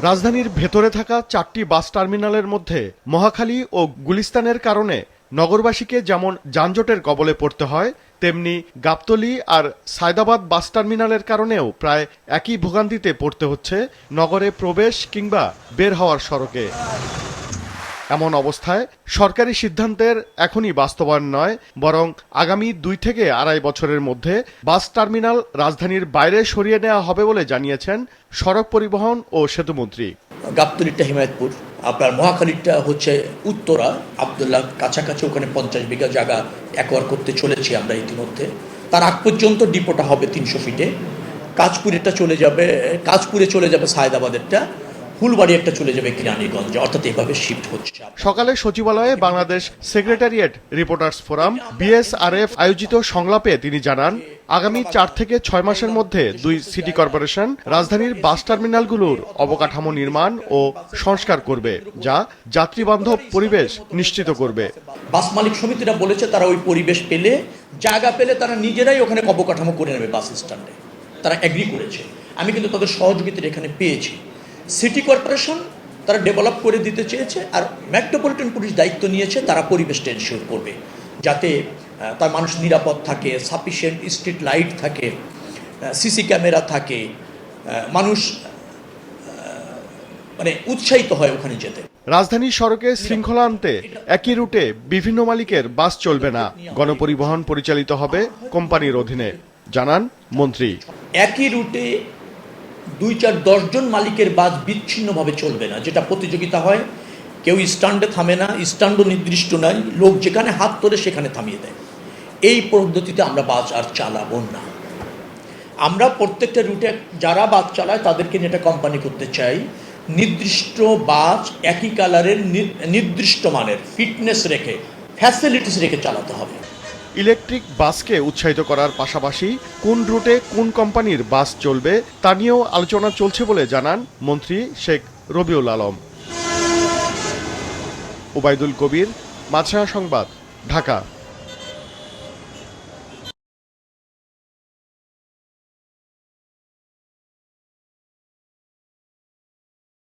রাজধানীর ভেতরে থাকা 4টি বাস টার্মিনালের মধ্যে মহাখালী ও গুলিস্তানের কারণে নগরবাসীকে যেমন যানজটের কবলে পড়তে হয়, তেমনি গাবতলী আর সায়দাবাদ বাস টার্মিনালের কারণেও প্রায় একই ভোগান্তিতে পড়তে হচ্ছে নগরে প্রবেশ কিংবা বের হওয়ার সড়কে। এমন অবস্থায় সরকারি সিদ্ধান্তের এখনই বাস্তবায়ন নয়, বরং আগামী 2 থেকে 2.5 বছরের মধ্যে বাস টার্মিনাল রাজধানীর বাইরে সরিয়ে নেওয়া হবে বলে জানিয়েছেন সড়ক পরিবহন ও সেতুমন্ত্রী। গাবতলীটা হিমায়তপুর, আপনার মহাখালীটা হচ্ছে উত্তরা আব্দুল্লাহ, কাছাকাছি ওখানে 50 বিঘা জায়গা অ্যাকোয়ার করতে চলেছি আমরা ইতিমধ্যে। তার আগ পর্যন্ত ডিপোটা হবে 300 ফিটে। কাজপুরে চলে যাবে সায়দাবাদেরটা, ফুলবাড়ি একটা চলে যাবে কিরানীগঞ্জে, অর্থাৎ এভাবে শিফট হচ্ছে। সকালে সচিবালয়ে Bangladesh secretariat reporters forum BSRF আয়োজিত সংলাপে তিনি জানান, আগামী 4 থেকে 6 মাসের মধ্যে 2 সিটি কর্পোরেশন রাজধানীর বাস টার্মিনালগুলোর অবকাঠামো নির্মাণ ও সংস্কার করবে, যা যাত্রীবান্ধব পরিবেশ নিশ্চিত করবে। বাস মালিক সমিতিরা বলেছে তারা ওই পরিবেশ পেলে, জায়গা পেলে তারা নিজেরাই ওখানে অবকাঠামো করে নেবে বাস স্ট্যান্ডে। তারা এগ্রি করেছে, আমি কিন্তু তাদের সহযোগিতা এখানে পেয়েছি। সিটি কর্পোরেশন তারা ডেভেলপ করে দিতে চেয়েছে, আর মেট্রোপলিটন পুলিশ দায়িত্ব নিয়েছে, তারা পরিবেশটা এনশিওর করবে যাতে তার মানুষ নিরাপদ থাকে, সাফিসিয়েন্ট স্ট্রিট লাইট থাকে, সিসি ক্যামেরা থাকে, মানুষ মানে উৎসাহিত হয় ওখানে যেতে। রাজধানী সড়কে শৃঙ্খলা আনতে একই রুটে বিভিন্ন মালিকের বাস চলবে না, গণপরিবহন পরিচালিত হবে কোম্পানির অধীনে, জানান মন্ত্রী। একই রুটে 2-4-10 জন মালিকের বাস বিচ্ছিন্নভাবে চলবে না, যেটা প্রতিযোগিতা হয়। কেউ স্ট্যান্ডে থামে না, স্ট্যান্ডও নির্দিষ্ট নয়, লোক যেখানে হাত তোলে সেখানে থামিয়ে দেয়। এই পদ্ধতিতে আমরা বাস আর চালাবো না। আমরা প্রত্যেকটা রুটে যারা বাস চালায় তাদেরকে নিয়ে একটা কোম্পানি করতে চাই, নির্দিষ্ট বাস একই কালারের, নির্দিষ্ট মানের ফিটনেস রেখে, ফ্যাসিলিটিস রেখে চালাতে হবে। ইলেকট্রিক বাসকে উৎসাহিত করার পাশাপাশি কোন রুটে কোন কোম্পানির বাস চলবে তা নিয়েও আলোচনা চলছে বলে জানান মন্ত্রী শেখ রবিউল আলম। ওবায়দুল কবির, মাছরাঙা সংবাদ, ঢাকা।